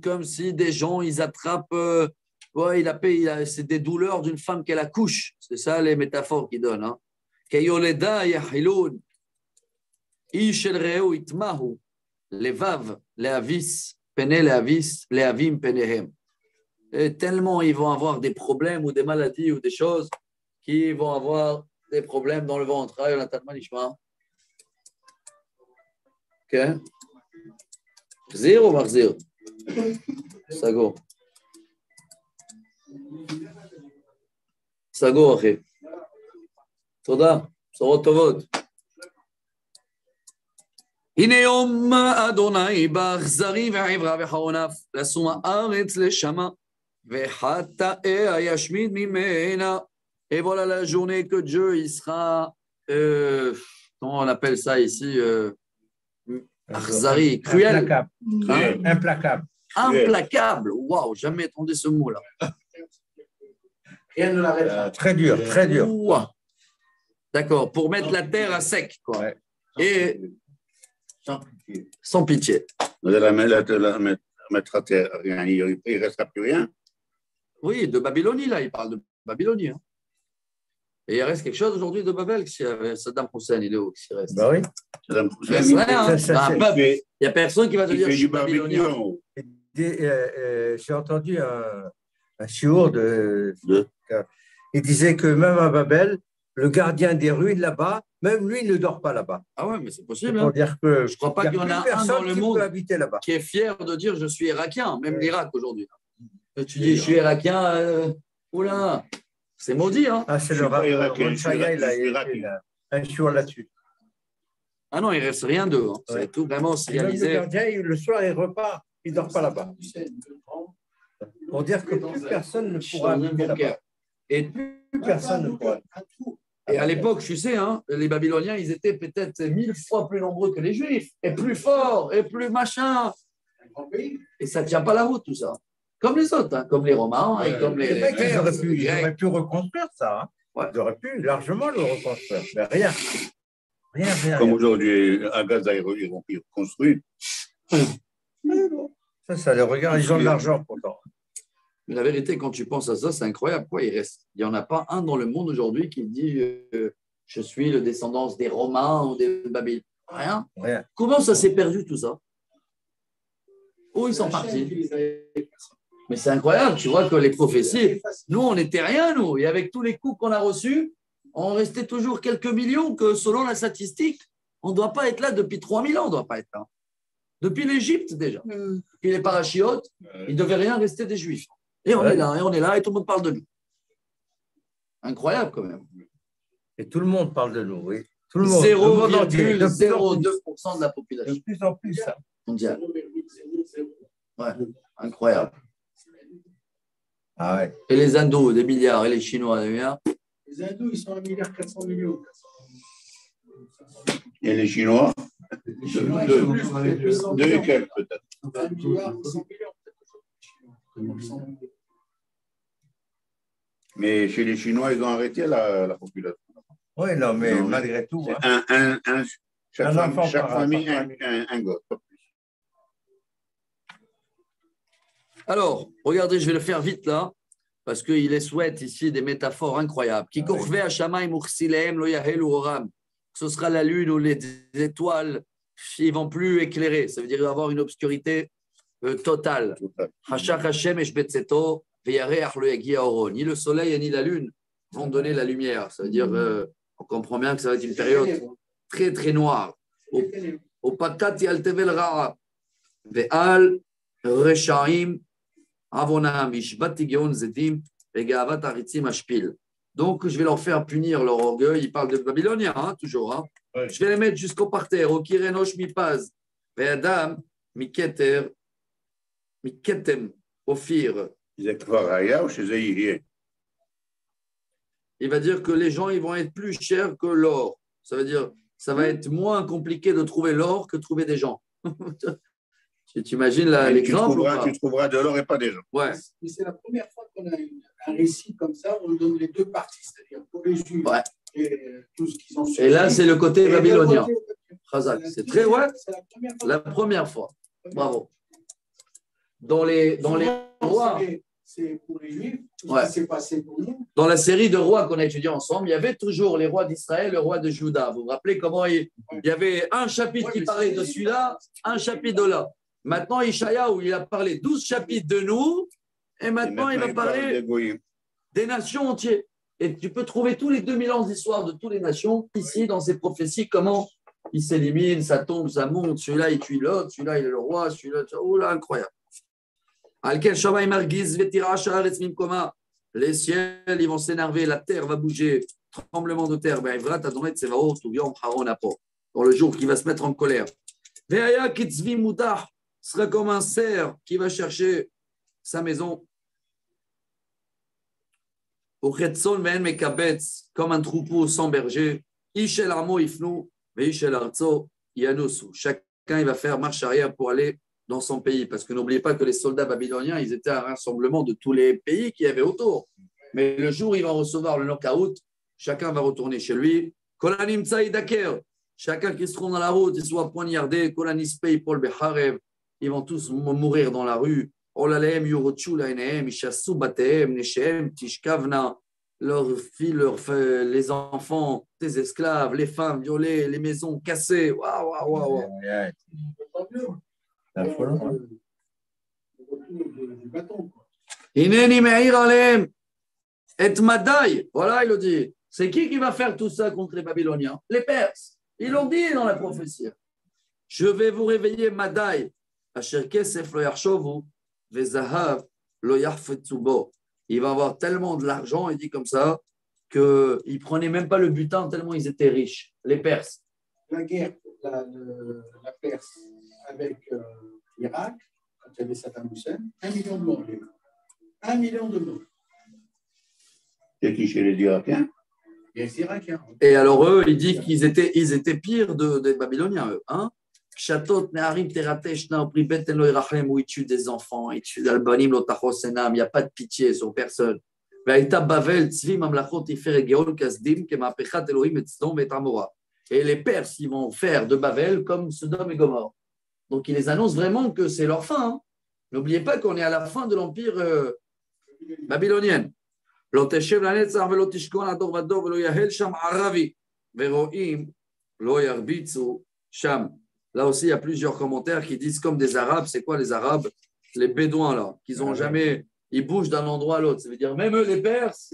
Comme si des gens, ils attrapent, c'est des douleurs d'une femme qu'elle accouche. C'est ça les métaphores qu'ils donnent. Hein. Et tellement ils vont avoir des problèmes ou des maladies ou des choses qui vont avoir des problèmes dans le ventre. Ok. Zéro, Marzir. Sago. Sago, אחי. תודה. בשורות טובות. הנה יום אדוני באכזרי ועברה וחרונף, לשום הארץ לשמה. Et voilà la journée que Dieu il sera, comment on appelle ça ici, Akhzari, cruel. Implacable. Implacable. Waouh, jamais entendu ce mot-là. Rien ne l'arrête. Très dur, très dur. Ouah. D'accord, pour mettre la terre à sec, quoi. Ouais. Et Sans pitié. sans pitié. Vous allez la mettre à terre, rien, il ne restera plus rien. Oui, de Babylonie, là, il parle de Babylonie. Hein. Et il reste quelque chose aujourd'hui de Babel, Saddam Hussein, il est où qui reste? Bah oui. Saddam Il reste Hussein, rien, hein. ça, Un peuple. Il n'y a personne qui va te il dire fait je suis du babylonien. barbecue. J'ai entendu un chiour il disait que même à Babel, le gardien des ruines là-bas, même lui ne dort pas là-bas. Ah ouais, mais c'est C'est possible. pour Hein. dire que Je ne crois pas qu'il y en a un dans le qui monde peut habiter là-bas. qui est fier de dire je suis irakien, même l'Irak aujourd'hui. Tu dis je suis irakien, oula, c'est maudit. Hein. Ah, c'est Je le suis pas rapport. irakien, je suis il a irakien. écrit un chiour là-dessus. Ah non, il ne reste rien d'eux. Hein. C'est Ouais. tout vraiment Et même le réalisé. gardien, le soir, il repart. Il ne dort pas là-bas. Pour dire que plus personne ne pourra habiter là-bas. Et, Plus personne ne pourra. et à l'époque, tu sais, hein, les Babyloniens, ils étaient peut-être 1000 fois plus nombreux que les Juifs, et plus forts, et plus machin. Et ça ne tient pas la route, tout ça. Comme les autres, hein, comme les Romains, et comme les mecs, ils Perses, les auraient Grecs. pu reconstruire ça. Hein. Ouais. Ils auraient pu largement le reconstruire. Mais rien. Rien. Comme aujourd'hui, à Gaza, ils reconstruisent. Ça les regarde, ils ont de l'argent pourtant. Mais la vérité, quand tu penses à ça, c'est incroyable. Quoi, il n'y en a pas un dans le monde aujourd'hui qui dit je suis le descendant des Romains ou des Babyloniens. Rien. Comment ça s'est perdu tout ça? Où ils sont partis? Mais c'est incroyable, tu vois que les prophéties, nous, on n'était rien, nous. Et avec tous les coups qu'on a reçus, on restait toujours quelques millions que selon la statistique, on ne doit pas être là depuis 3000 ans, on ne doit pas être là. Depuis l'Égypte déjà. Puis les parachiotes, ils ne devaient rien rester des Juifs. Et on est là, et tout le monde parle de nous. Incroyable quand même. Et tout le monde parle de nous, oui. Tout le monde. 0,02% de la population. De plus en plus, ça. Mondiale. Ouais, incroyable. Ah ouais. Et les Indos, des milliards, et les Chinois, des milliards. Les Hindous, ils sont à 1,4 milliard. Et les Chinois, Les Chinois, ils sont plus de 2 et quelques peut-être. 1 milliard, 100 millions. Mais chez les Chinois, ils ont arrêté la population. Oui, non, mais malgré tout. Hein. Chaque famille, un gosse. Alors, regardez, je vais le faire vite là, parce qu'il est souhaite ici des métaphores incroyables. Qui ce sera la lune ou les étoiles, ils ne vont plus éclairer. Ça veut dire avoir une obscurité totale. Ni le soleil ni la lune vont donner la lumière. Ça veut dire, on comprend bien que ça va être une période très très noire. Au pakati al tevel ra'a ve'al reshaim avonam ishbatigion zedim ve'gavat aritzim ashpil. Donc, je vais leur faire punir leur orgueil. Il parle de Babyloniens, hein, toujours. Hein. Ouais. Je vais les mettre jusqu'au parterre. Au kirenosh mipaz ve'adam miketer miketem ofir. Il va dire que les gens ils vont être plus chers que l'or. Ça veut dire ça va être moins compliqué de trouver l'or que de trouver des gens. Tu imagines l'exemple? Tu trouveras de l'or et pas des gens. Ouais. Mais c'est la première fois qu'on a un récit comme ça, on donne les deux parties, c'est-à-dire pour les Juifs et tout ce qu'ils ont suivi. Et là, c'est le côté babylonien. C'est très ouais. La première fois. Bravo. Dans les rois. C'est pour les Juifs, tout ce qui s'est passé pour nous. Dans la série de rois qu'on a étudié ensemble, il y avait toujours les rois d'Israël, le roi de Juda. Vous vous rappelez comment il y avait un chapitre qui parlait de celui-là, un chapitre de là. Maintenant, Ishaïa, où il a parlé 12 chapitres de nous, et maintenant il va parler des nations entières. Et tu peux trouver tous les 2000 ans d'histoire de toutes les nations ici dans ces prophéties, comment ils s'éliminent, ça tombe, ça monte, celui-là il tue l'autre, celui-là il est le roi, celui-là, oh là, incroyable. Les ciels, ils vont s'énerver, la terre va bouger, tremblement de terre. Dans le jour qui va se mettre en colère. Sera comme un cerf qui va chercher sa maison. Comme un troupeau sans berger. Chacun il va faire marche arrière pour aller dans son pays. Parce que n'oubliez pas que les soldats babyloniens, ils étaient un rassemblement de tous les pays qu'il y avait autour. Mais le jour où ils vont recevoir le knockout, chacun va retourner chez lui. Kolanim Tsaïdaker, chacun qui se trouve dans la route, ils soient poignardés. Kolanispei Paul Becharev, ils vont tous mourir dans la rue. Olalem Yurochu Laenem, Ishasu Bateem, Neshem, Tishkavna, leurs filles, les enfants, les esclaves, les femmes violées, les maisons cassées. Waouh, waouh, waouh. Ineni Meir Alem, et Madai. Voilà, il le dit. C'est qui va faire tout ça contre les Babyloniens? Les Perses. Ils l'ont dit dans la prophétie. Je vais vous réveiller Madai. Asher Kesef lo yarshovu, vezahav lo yarfetzubo. Il va avoir tellement de l'argent, il dit comme ça, qu'ils ne prenaient même pas le butin tellement ils étaient riches, les Perses. La guerre, la Perse avec l'Irak, quand il y avait Saddam Hussein, 1 million de morts. 1 million de morts. C'est qui chez les Irakiens? Les Irakiens. Et alors eux, il dit qu'ils étaient pires des Babyloniens, eux. Hein? Chatot, Neharim, Teratesh, Naopribet, Eloirachem, où ils tuent des enfants, ils tuent d'Albanim, Lotachosenam, il n'y a pas de pitié sur personne. Et les Perses, ils vont faire de Bavel comme Sodome et Gomorrhe. Donc, ils les annoncent vraiment que c'est leur fin. Hein. N'oubliez pas qu'on est à la fin de l'empire babylonien. Là aussi, il y a plusieurs commentaires qui disent comme des Arabes. C'est quoi les Arabes? Les Bédouins, là, qu'ils n'ont jamais... Ils bougent d'un endroit à l'autre. Ça veut dire, même eux, les Perses,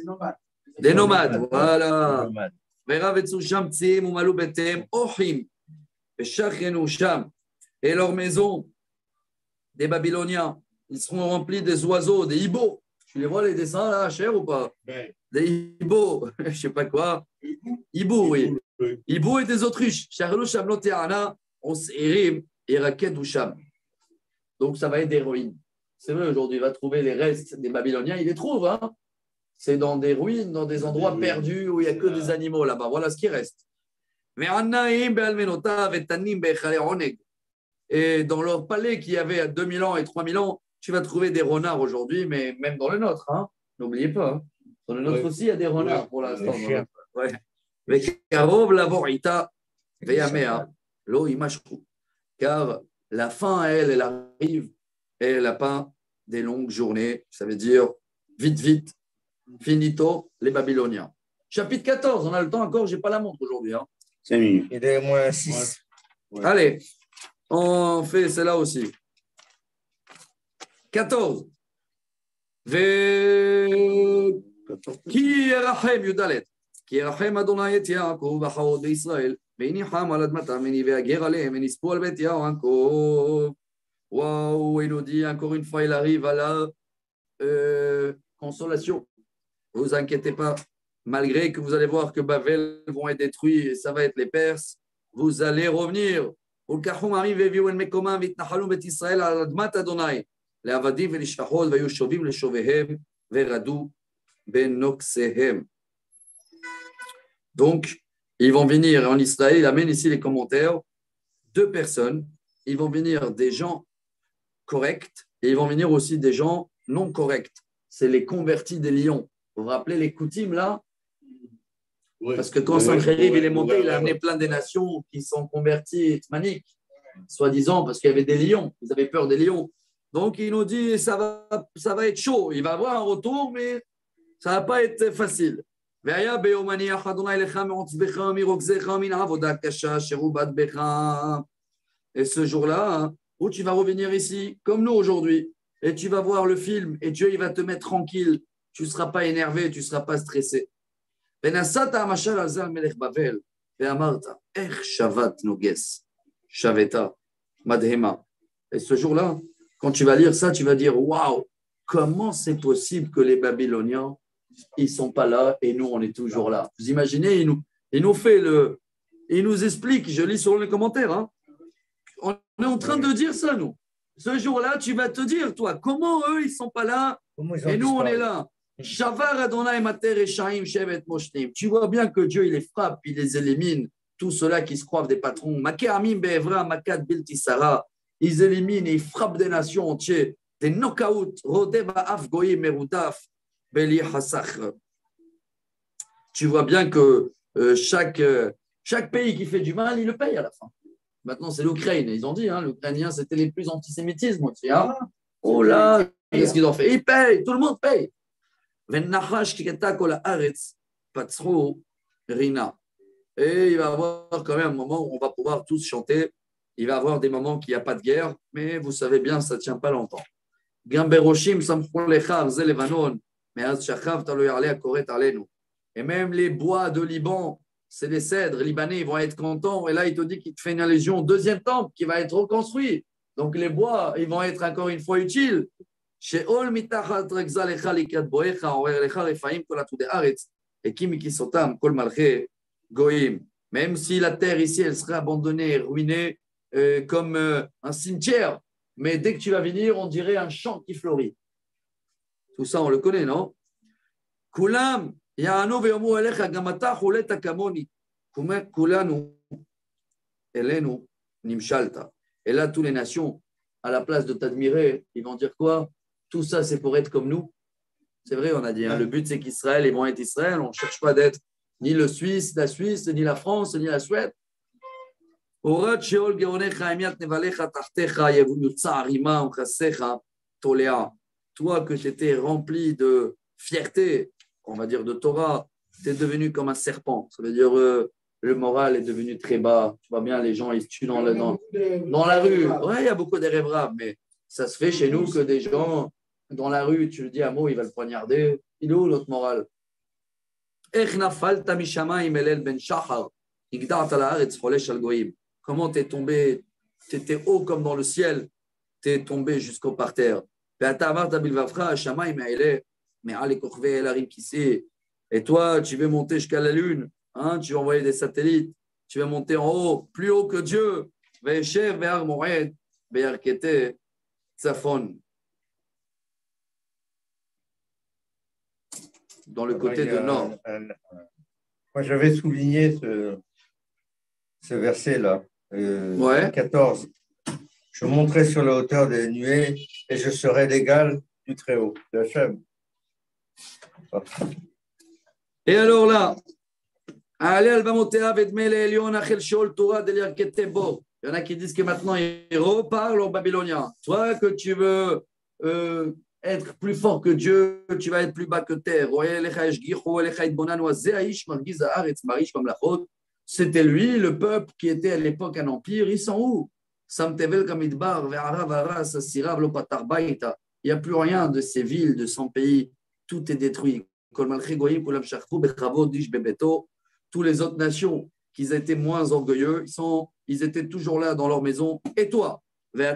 des nomades. Voilà. Et leurs maisons, des Babyloniens, ils seront remplis des oiseaux, des hiboux. Tu les vois, les dessins, là, cher ou pas? Des hiboux, je ne sais pas quoi. Hiboux, oui. Hiboux et des autruches. Donc, ça va être des ruines. C'est vrai, aujourd'hui, il va trouver les restes des Babyloniens. Il les trouve, hein. C'est dans des ruines, dans des endroits perdus où il n'y a que des animaux là-bas. Voilà ce qui reste. Et dans leur palais qui avait à 2000 ans et 3000 ans, tu vas trouver des renards aujourd'hui, mais même dans le nôtre. Hein. N'oubliez pas. Hein. Dans le nôtre aussi, il y a des renards pour l'instant. Car la fin, elle arrive et elle n'a pas des longues journées. Ça veut dire vite, vite, finito, les Babyloniens. Chapitre 14, on a le temps encore, je n'ai pas la montre aujourd'hui. Hein. 5 minutes. Il est moins 6. Ouais. Allez, on fait celle-là aussi. 14. Qui Yerachem Yudalet. Qui Yerachem Adonai et Yaakov Bachawot d'Israël. והניחם על אדמתם והגר עליהם ונספו על בית יעקב. Waouh, il nous dit encore une fois, il arrive à la consolation. Ne vous inquiétez pas, malgré que vous allez voir que Bavel vont être détruits et ça va être les Perses, vous allez revenir. ולקחו מעמים והביאו אל מקומם והתנחלו בית ישראל על אדמת אדוני לעבדים ולשפחות והיו שובים לשוביהם ורדו בנוקסיהם. Donc, ils vont venir en Israël, il amène ici les commentaires, 2 personnes, ils vont venir des gens corrects et ils vont venir aussi des gens non corrects. C'est les convertis des lions. Vous vous rappelez les coutumes là? Oui. Parce que quand Sancheriv il est monté, il a amené plein des nations qui sont converties maniques, soi-disant parce qu'il y avait des lions, ils avaient peur des lions. Donc il nous dit ça va être chaud, il va avoir un retour, mais ça ne va pas être facile. Et ce jour-là, hein, où tu vas revenir ici, comme nous aujourd'hui, et tu vas voir le film, et Dieu il va te mettre tranquille, tu ne seras pas énervé, tu ne seras pas stressé. Et ce jour-là, quand tu vas lire ça, tu vas dire, waouh, comment c'est possible que les Babyloniens, ils ne sont pas là et nous, on est toujours là. Vous imaginez, il nous explique, je lis sur les commentaires, hein, on est en train de dire ça, nous. Ce jour-là, tu vas te dire, toi, comment eux, ils ne sont pas là et nous, on est là. Tu vois bien que Dieu, il les frappe, il les élimine, tous ceux-là qui se croient des patrons. ils éliminent et ils frappent des nations entières, des knock-out. Tu vois bien que chaque pays qui fait du mal, il le paye à la fin. Maintenant, c'est l'Ukraine. Ils ont dit, l'Ukrainien, c'était les plus antisémitismes aussi. Oh là, qu'est-ce qu'ils ont fait? Ils payent, tout le monde paye. Et il va y avoir quand même un moment où on va pouvoir tous chanter. Il va y avoir des moments qu'il n'y a pas de guerre, mais vous savez bien, ça ne tient pas longtemps. Et même les bois de Liban, c'est les cèdres libanais, ils vont être contents. Et là, il te dit qu'il te fait une allusion au deuxième temple qui va être reconstruit. Donc les bois, ils vont être encore une fois utiles. Même si la terre ici, elle serait abandonnée, ruinée, comme un cimetière. Mais dès que tu vas venir, on dirait un champ qui fleurit. Tout ça, on le connaît, non? Kulam, ya'anu ve'yomu elecha gamata chuleta kamoni. Kulanu, elenu, nimshalta. Et là, toutes les nations, à la place de t'admirer, ils vont dire quoi? Tout ça, c'est pour être comme nous. C'est vrai, on a dit. Le but, c'est qu'Israël, ils vont être Israël. On ne cherche pas d'être ni le Suisse, la Suisse, ni la France, ni la Suède. Toi que tu étais rempli de fierté, on va dire de Torah, tu es devenu comme un serpent. Ça veut dire le moral est devenu très bas. Tu vois bien, les gens, ils se tuent dans la rue. Ouais, il y a beaucoup d'érèvrables, mais ça se fait chez nous que des gens, dans la rue, tu le dis un mot, il va le poignarder. Il est où notre morale? Comment tu es tombé? Tu étais haut comme dans le ciel, tu es tombé jusqu'au parterre. Et toi, tu veux monter jusqu'à la lune, tu vas envoyer des satellites, tu vas monter en haut, plus haut que Dieu. Dans le côté de nord. Moi, j'avais souligné ce verset-là, 14. Je monterai sur la hauteur des nuées et je serai l'égal du Très-Haut, de Hachem. Et alors là, il y en a qui disent que maintenant il reparle aux Babyloniens. Toi que tu veux être plus fort que Dieu, tu vas être plus bas que terre. C'était lui, le peuple qui était à l'époque un empire. Ils sont où? Il n'y a plus rien de ces villes, de son pays. Tout est détruit. Tous les autres nations qui étaient moins orgueilleux, ils étaient toujours là dans leur maison. Et toi, les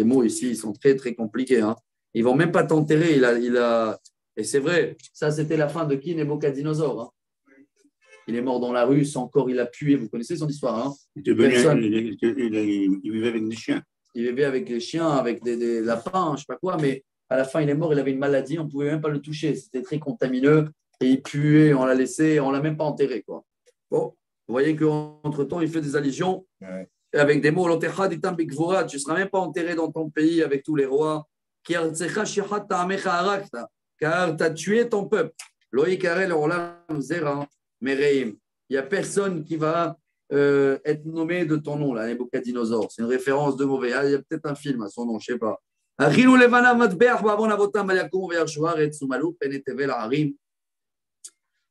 mots ici, ils sont très, très compliqués. Ils ne vont même pas t'enterrer. Et c'est vrai, ça, c'était la fin de qui? Nebuchadnezzar. Il est mort dans la rue, son corps, il a pué. Vous connaissez son histoire. Il vivait avec des chiens. Il vivait avec les chiens, avec des lapins, je ne sais pas quoi, mais à la fin, il est mort, il avait une maladie, on ne pouvait même pas le toucher. C'était très contamineux et il puait, on l'a laissé, on ne l'a même pas enterré. Quoi. Bon, vous voyez qu'entre-temps, il fait des allusions avec des mots. Tu ne seras même pas enterré dans ton pays avec tous les rois. Car tu as tué ton peuple. Il n'y a personne qui va être nommé de ton nom, là, Nebuchadnezzar. C'est une référence de mauvais. Il y a peut-être un film à son nom, je ne sais pas.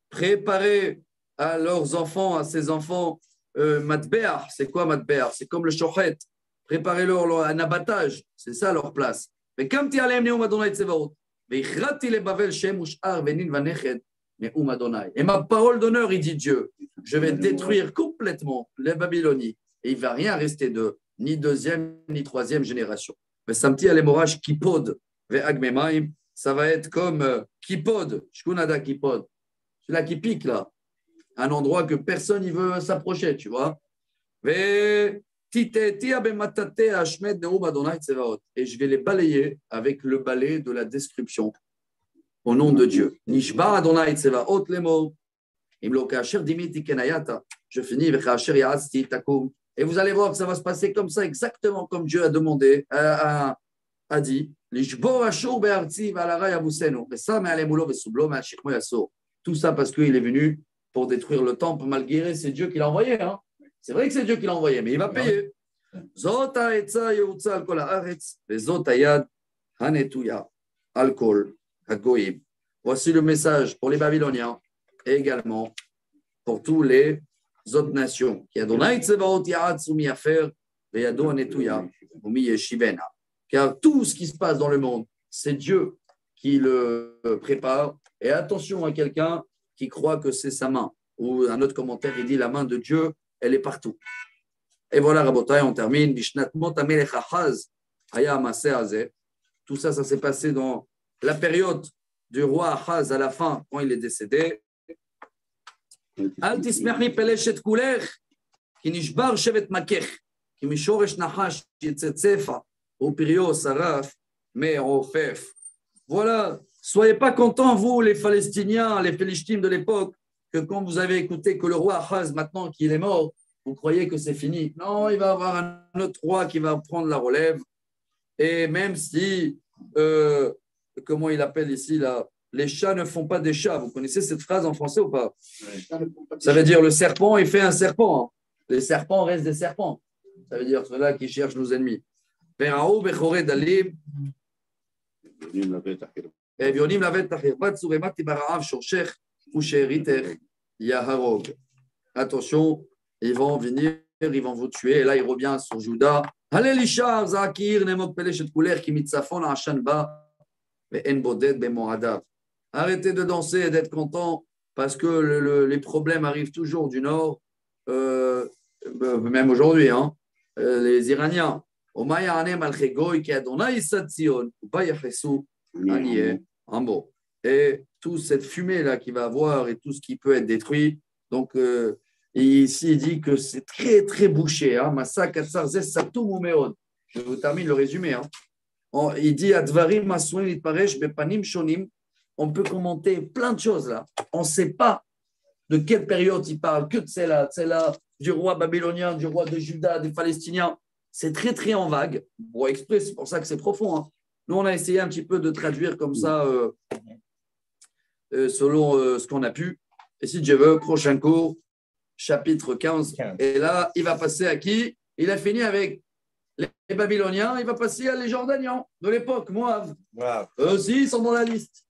Préparez à leurs enfants, à ses enfants, matbeach. C'est quoi matbeach? C'est comme le shochet. Préparez-leur un abattage. C'est ça leur place. Mais comme tu allais neum Adonai Tsevaot, veichrati le Bavel Shem ushar venin vanechet neum Adonai. Et ma parole d'honneur, il dit Dieu, je vais détruire complètement les Babylonies. Et il ne va rien rester de ni deuxième ni troisième génération. Mais samti alemorash kipod ve'agmemaim, ça va être comme kipod, shkunada kipod, celui-là qui pique là, un endroit que personne ne veut s'approcher, tu vois. Et je vais les balayer avec le balai de la description au nom de Dieu. Nishba Adonai Tsevaot Lemo, Je finis, et vous allez voir que ça va se passer comme ça, exactement comme Dieu a demandé, a dit. Tout ça parce qu'il est venu pour détruire le temple, malgré c'est Dieu qui l'a envoyé. Hein. C'est vrai que c'est Dieu qui l'a envoyé, mais il va payer. Voici le message pour les Babyloniens et également pour tous les autres nations. Car tout ce qui se passe dans le monde, c'est Dieu qui le prépare. Et attention à quelqu'un qui croit que c'est sa main. Ou un autre commentaire, il dit la main de Dieu, elle est partout. Et voilà, Rabotai, on termine. Tout ça, ça s'est passé dans la période du roi Ahaz à la fin, quand il est décédé. Al tismerni peleshet kuler, ki nishbar shevet makech, ki mishoresh nahash yetzetzefa, au pirio saraf, mais au fef. Voilà, soyez pas contents, vous, les Palestiniens, les Philistines de l'époque, que quand vous avez écouté que le roi Ahaz, maintenant qu'il est mort, vous croyez que c'est fini. Non, il va y avoir un autre roi qui va prendre la relève. Et même si, comment il appelle ici, là, les chats ne font pas des chats. Vous connaissez cette phrase en français ou pas? Ça veut dire le serpent, il fait un serpent. Hein. Les serpents restent des serpents. Ça veut dire ceux-là qui cherchent nos ennemis. Attention, ils vont venir, ils vont vous tuer. Et là, il revient sur Juda. Arrêtez de danser et d'être content parce que les problèmes arrivent toujours du nord, même aujourd'hui, hein, les Iraniens. Et toute cette fumée-là qu'il va avoir et tout ce qui peut être détruit. Donc, ici, il dit que c'est très, très bouché. Hein. Je vous termine le résumé. Hein. Il dit on peut commenter plein de choses là. On ne sait pas de quelle période il parle, que de celle-là, du roi babylonien, du roi de Juda, des Palestiniens. C'est très, très en vague. Bon, exprès, c'est pour ça que c'est profond. Hein. Nous, on a essayé un petit peu de traduire comme ça, selon ce qu'on a pu. Et si Dieu veut, prochain cours, chapitre 15. Et là, il va passer à qui? Il a fini avec les Babyloniens, il va passer à les Jordaniens de l'époque, Moab. Wow. Eux aussi, ils sont dans la liste.